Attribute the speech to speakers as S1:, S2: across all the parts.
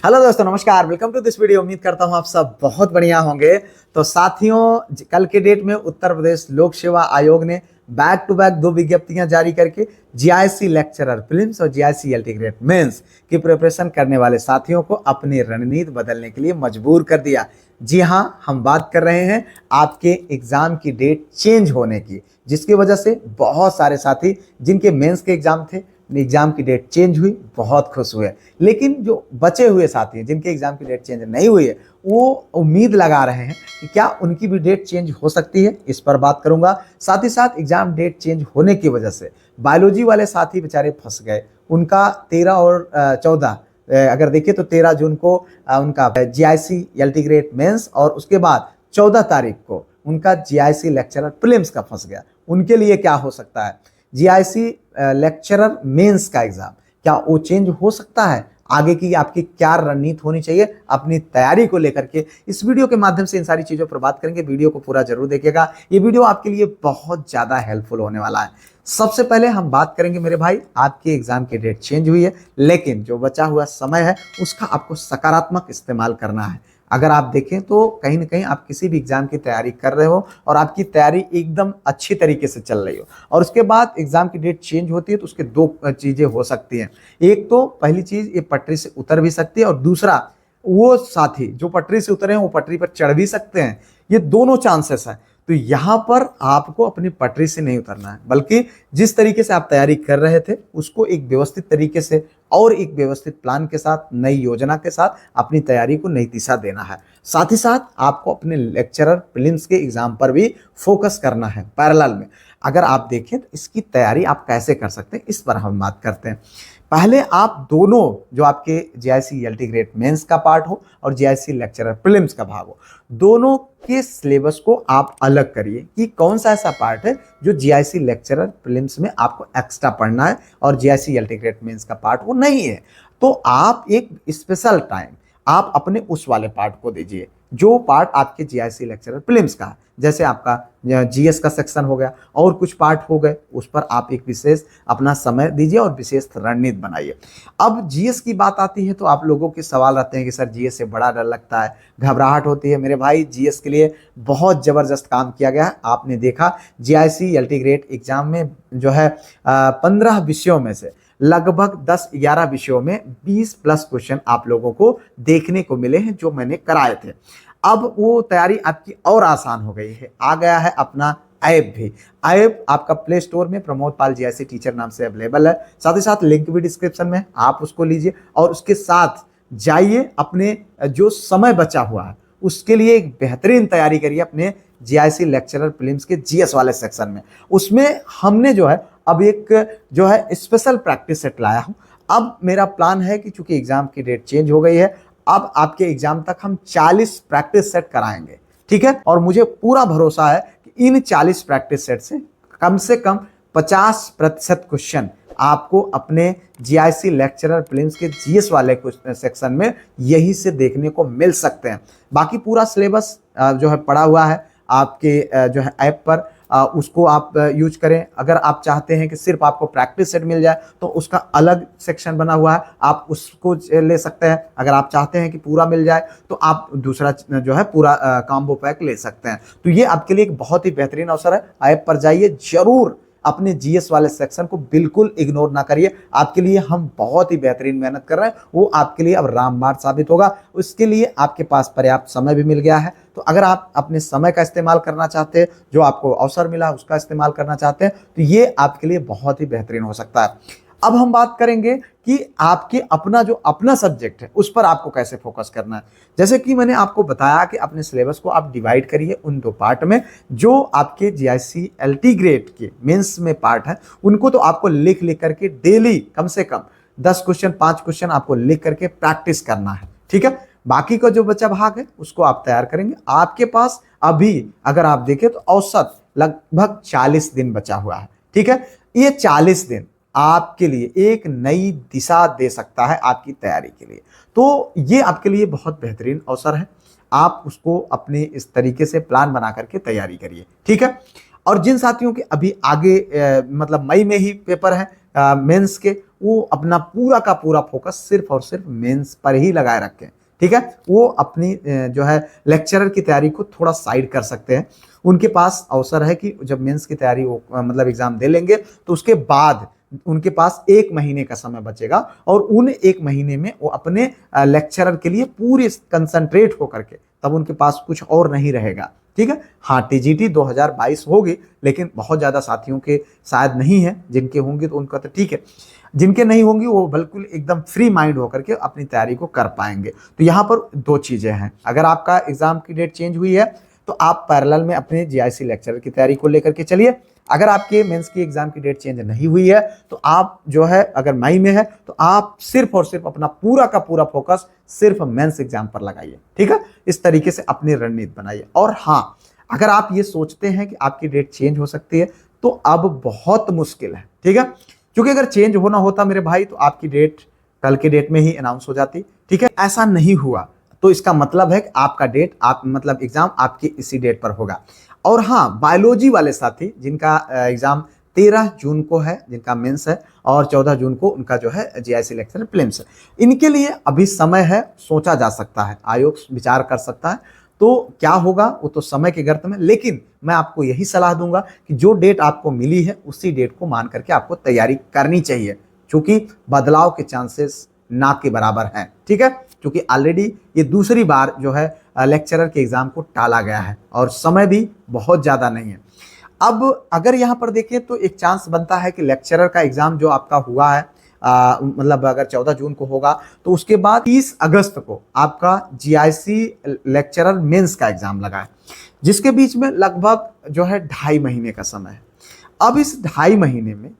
S1: Hello दोस्तों, नमस्कार। Welcome to this video. उम्मीद करता हूं आप सब बहुत बढ़िया होंगे। तो साथियों, कल के डेट में उत्तर प्रदेश लोक सेवा आयोग ने बैक टू बैक दो विज्ञप्तियां जारी करके जीआईसी लेक्चरर प्रीलिम्स और जीआईसी एलटी ग्रेड मेंस की प्रिपरेशन करने वाले साथियों को अपनी रणनीति बदलने के लिए मजबूर कर दिया। जी हां, हम बात कर रहे हैं आपके एग्जाम की डेट चेंज होने की, जिसकी वजह से बहुत सारे साथी जिनके मेंस के एग्जाम थे, एग्जाम की डेट चेंज हुई, बहुत खुश हुए। लेकिन जो बचे हुए साथी हैं जिनके एग्जाम की डेट चेंज नहीं हुई है, वो उम्मीद लगा रहे हैं कि क्या उनकी भी डेट चेंज हो सकती है। इस पर बात करूंगा। साथ ही साथ एग्जाम डेट चेंज होने की वजह से बायोलॉजी वाले साथी बेचारे फंस गए। उनका 13 और 14 अगर देखिए तो 13 जून को उनका जीआईसी एलटी ग्रेड मेंस और उसके बाद 14 तारीख को उनका जीआईसी लेक्चरर प्रीलिम्स का फंस गया। उनके लिए क्या हो सकता है? जीआईसी लेक्चरर मेंस का एग्जाम क्या वो चेंज हो सकता है? आगे की आपकी क्या रणनीति होनी चाहिए अपनी तैयारी को लेकर के, इस वीडियो के माध्यम से इन सारी चीजों पर बात करेंगे। वीडियो को पूरा जरूर देखिएगा, ये वीडियो आपके लिए बहुत ज्यादा हेल्पफुल होने वाला है। सबसे पहले हम बात करेंगे मेरे भाई, आपके एग्जाम की डेट चेंज हुई है, लेकिन जो बचा हुआ समय है उसका आपको सकारात्मक इस्तेमाल करना है। अगर आप देखें तो कहीं ना कहीं आप किसी भी एग्जाम की तैयारी कर रहे हो और आपकी तैयारी एकदम अच्छी तरीके से चल रही हो और उसके बाद एग्जाम की डेट चेंज होती है, तो उसके दो चीजें हो सकती हैं। एक तो पहली चीज, ये पटरी से उतर भी सकती है, और दूसरा, वो साथी जो पटरी से उतरे हैं वो पटरी पर चढ़ भी सकते हैं। ये दोनों चांसेस है। तो यहां पर आपको अपनी पटरी से नहीं उतरना है, बल्कि जिस तरीके से आप तैयारी कर रहे थे उसको एक व्यवस्थित तरीके से और एक व्यवस्थित प्लान के साथ, नई योजना के साथ अपनी तैयारी को नई दिशा देना है। साथ ही साथ आपको अपने लेक्चरर प्रीलिम्स के एग्जाम पर भी फोकस करना है पैरेलल में। अगर आप देखें तो इसकी तैयारी आप कैसे कर सकते हैं, इस पर हम बात करते हैं। पहले आप दोनों, जो आपके जीआईसी एलटी ग्रेड मेंस का पार्ट हो और जीआईसी लेक्चरर प्रीलिम्स का भाग हो, दोनों के सिलेबस को आप अलग करिए कि कौन सा ऐसा पार्ट है जो जीआईसी लेक्चरर प्रीलिम्स में आपको एक्स्ट्रा पढ़ना है और जीआईसी एलटी ग्रेड मेंस का पार्ट वो नहीं है। तो आप एक स्पेशल टाइम आप अपने उस वाले पार्ट को दीजिए जो पार्ट आपके जीआईसी लेक्चरर प्रीलिम्स का है। जैसे आपका जीएस का सेक्शन हो गया और कुछ पार्ट हो गए, उस पर आप एक विशेष अपना समय दीजिए और विशेष रणनीति बनाइए। अब जीएस की बात आती है तो आप लोगों के सवाल आते हैं कि सर जीएस से बड़ा डर लगता है, घबराहट होती है। मेरे भाई, जीएस के लिए बहुत जबरदस्त काम किया गया है। आपने देखा जीआईसी एलटी ग्रेड एग्जाम में जो है 15 विषयों में से लगभग 10-11 विषयों में 20+ क्वेश्चन आप लोगों को देखने को मिले हैं जो मैंने कराए थे। अब वो तैयारी आपकी और आसान हो गई है। आ गया है अपना ऐप भी। ऐप आपका प्ले स्टोर में प्रमोद पाल जीआईसी टीचर नाम से अवेलेबल है। साथ ही साथ लिंक भी डिस्क्रिप्शन में, आप उसको लीजिए और उसके साथ जाइए, अपने जो समय बचा हुआ है उसके लिए एक बेहतरीन तैयारी करिए अपने जीआईसी लेक्चरर प्रीलिम्स के जीएस वाले सेक्शन में। उसमें हमने जो है अब एक जो है स्पेशल प्रैक्टिस सेट लाया हूं। अब मेरा प्लान है कि चूंकि एग्जाम की डेट चेंज हो गई है, अब आपके एग्जाम तक हम 40 प्रैक्टिस सेट कराएंगे, ठीक है। और मुझे पूरा भरोसा है कि इन 40 प्रैक्टिस सेट से कम 50% क्वेश्चन आपको अपने जीआईसी लेक्चरर प्रीलिम्स के जीएस वाले सेक्शन में यही से देखने को मिल सकते हैं। बाकी पूरा सिलेबस जो है पड़ा हुआ है आपके जो है ऐप पर, उसको आप यूज करें। अगर आप चाहते हैं कि सिर्फ आपको प्रैक्टिस सेट मिल जाए तो उसका अलग सेक्शन बना हुआ है, आप उसको ले सकते हैं। अगर आप चाहते हैं कि पूरा मिल जाए तो आप दूसरा जो है पूरा कॉम्बो पैक ले सकते हैं। तो ये आपके लिए एक बहुत ही बेहतरीन अवसर है। ऐप पर जाइए, जरूर अपने जीएस वाले सेक्शन को बिल्कुल इग्नोर ना करिए। आपके लिए हम बहुत ही बेहतरीन मेहनत कर रहे हैं, वो आपके लिए अब रामबाण साबित होगा। उसके लिए आपके पास पर्याप्त समय भी मिल गया है। तो अगर आप अपने समय का इस्तेमाल करना चाहते हैं, जो आपको अवसर मिला उसका इस्तेमाल करना चाहते हैं, तो ये आपके लिए बहुत ही बेहतरीन हो सकता है। अब हम बात करेंगे कि आपके अपना जो अपना सब्जेक्ट है उस पर आपको कैसे फोकस करना है। जैसे कि मैंने आपको बताया कि अपने सिलेबस को आप डिवाइड करिए उन दो पार्ट में। जो आपके जीआईसी एलटी ग्रेड के मेंस में पार्ट है, उनको तो आपको लिख करके डेली कम से कम 10 क्वेश्चन, 5 क्वेश्चन आपको लिख करके प्रैक्टिस करना है, ठीक है। बाकी का जो बचा भाग है उसको आप तैयार करेंगे। आपके पास अभी अगर आप देखें तो औसत लगभग 40 दिन बचा हुआ है, ठीक है। ये 40 दिन आपके लिए एक नई दिशा दे सकता है आपकी तैयारी के लिए। तो ये आपके लिए बहुत बेहतरीन अवसर है। आप उसको अपने इस तरीके से प्लान बना करके तैयारी करिए, ठीक है। और जिन साथियों के अभी आगे मतलब मई में ही पेपर है मेंस के, वो अपना पूरा का पूरा फोकस सिर्फ और सिर्फ मेंस पर ही लगाए रखें। ठीक है, वो अपनी जो है लेक्चरर की तैयारी को थोड़ा साइड कर सकते हैं। उनके पास अवसर है कि जब मेंस की तैयारी वो मतलब एग्जाम दे लेंगे तो उसके बाद उनके पास 1 महीने का समय बचेगा और उन 1 महीने में वो अपने लेक्चरर के लिए पूरी कंसंट्रेट होकर के, तब उनके पास कुछ और नहीं रहेगा। ठीक है, हाँ टीजीटी 2022 होगी, लेकिन बहुत ज़्यादा साथियों के शायद नहीं है, जिनके होंगे तो उनका तो ठीक है, जिनके नहीं होंगी वो बिल्कुल एकदम फ्री माइंड होकर के अपनी तैयारी को कर पाएंगे। तो यहाँ पर 2 चीज़ें हैं, अगर आपका एग्जाम की डेट चेंज हुई है तो आप पैरेलल में अपने जीआईसी लेक्चरर की तैयारी को लेकर के चलिए। अगर आपके मेंस की एग्जाम की डेट चेंज नहीं हुई है तो आप जो है, अगर मई में है तो आप सिर्फ और सिर्फ अपना पूरा का पूरा फोकस सिर्फ मेंस एग्जाम पर लगाइए। ठीक है, इस तरीके से अपनी रणनीति बनाइए। और हाँ, अगर आप ये सोचते हैं कि आपकी डेट चेंज हो सकती है तो अब बहुत मुश्किल है। ठीक है, क्योंकि अगर चेंज होना होता मेरे भाई तो आपकी डेट कल के डेट में ही अनाउंस हो जाती। ठीक है, ऐसा नहीं हुआ तो इसका मतलब है कि आपका डेट, आप मतलब एग्जाम आपकी इसी डेट पर होगा। और हाँ, बायोलॉजी वाले साथी जिनका एग्जाम 13 जून को है, जिनका मेंस है, और 14 जून को उनका जो है जीआईसी लेक्चर प्रीलिम्स है, इनके लिए अभी समय है, सोचा जा सकता है, आयोग विचार कर सकता है। तो क्या होगा वो तो समय के गर्त में, लेकिन मैं आपको यही सलाह दूंगा कि जो डेट आपको मिली है उसी डेट को मान करके आपको तैयारी करनी चाहिए, क्योंकि बदलाव के चांसेस ना के बराबर हैं। ठीक है, क्योंकि ऑलरेडी ये दूसरी बार जो है लेक्चरर के एग्जाम को टाला गया है और समय भी बहुत ज़्यादा नहीं है। अब अगर यहाँ पर देखें तो एक चांस बनता है कि लेक्चरर का एग्जाम जो आपका हुआ है, मतलब अगर 14 जून को होगा तो उसके बाद 30 अगस्त को आपका जीआईसी लेक्चरर मेंस का एग्जाम लगा है, जिसके बीच में लगभग जो है 2.5 महीने का समय है। अब इस 2.5 महीने में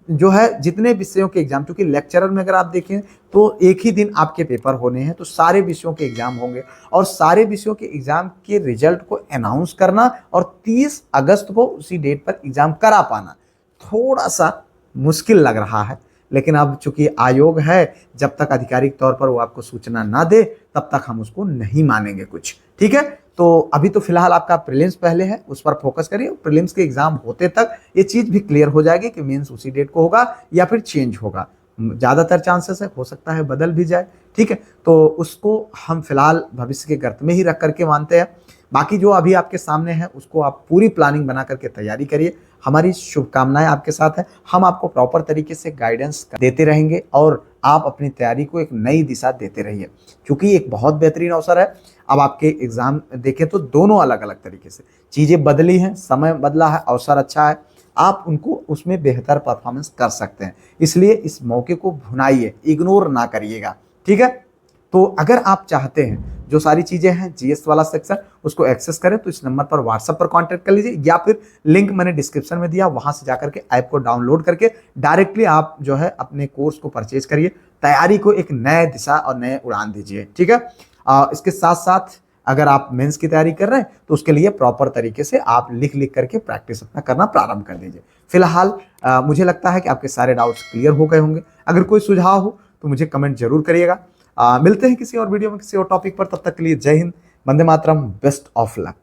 S1: जो है जितने विषयों के एग्जाम, क्योंकि लेक्चरर में अगर आप देखें तो एक ही दिन आपके पेपर होने हैं, तो सारे विषयों के एग्जाम होंगे और सारे विषयों के एग्जाम के रिजल्ट को अनाउंस करना और 30 अगस्त को उसी डेट पर एग्जाम करा पाना थोड़ा सा मुश्किल लग रहा है। लेकिन अब चूंकि आयोग है, जब तक आधिकारिक तौर पर वो आपको सूचना ना दे तब तक हम उसको नहीं मानेंगे कुछ। ठीक है, तो अभी तो फिलहाल आपका प्रीलिम्स पहले है, उस पर फोकस करिए। प्रीलिम्स के एग्जाम होते तक ये चीज़ भी क्लियर हो जाएगी कि मेंस उसी डेट को होगा या फिर चेंज होगा। ज़्यादातर चांसेस है, हो सकता है बदल भी जाए। ठीक है, तो उसको हम फिलहाल भविष्य के गर्त में ही रख करके मानते हैं। बाकी जो अभी आपके सामने है उसको आप पूरी प्लानिंग बना करके तैयारी करिए। हमारी शुभकामनाएं आपके साथ है, हम आपको प्रॉपर तरीके से गाइडेंस देते रहेंगे और आप अपनी तैयारी को एक नई दिशा देते रहिए, क्योंकि एक बहुत बेहतरीन अवसर है। अब आपके एग्जाम देखें तो दोनों अलग अलग तरीके से चीज़ें बदली हैं, समय बदला है, अवसर अच्छा है, आप उनको उसमें बेहतर परफॉर्मेंस कर सकते हैं। इसलिए इस मौके को भुनाइए, इग्नोर ना करिएगा। ठीक है, तो अगर आप चाहते हैं जो सारी चीज़ें हैं जीएस वाला सेक्शन उसको एक्सेस करें तो इस नंबर पर व्हाट्सएप पर कांटेक्ट कर लीजिए, या फिर लिंक मैंने डिस्क्रिप्शन में दिया, वहां से जाकर के ऐप को डाउनलोड करके डायरेक्टली आप जो है अपने कोर्स को परचेज करिए, तैयारी को एक नए दिशा और नए उड़ान दीजिए। ठीक है, इसके साथ साथ अगर आप मेंस की तैयारी कर रहे हैं तो उसके लिए प्रॉपर तरीके से आप लिख लिख करके प्रैक्टिस अपना करना प्रारंभ कर दीजिए। फिलहाल मुझे लगता है कि आपके सारे डाउट्स क्लियर हो गए होंगे। अगर कोई सुझाव हो तो मुझे कमेंट जरूर करिएगा। मिलते हैं किसी और वीडियो में किसी और टॉपिक पर, तब तक के लिए जय Hind, Vande Mataram, best of luck.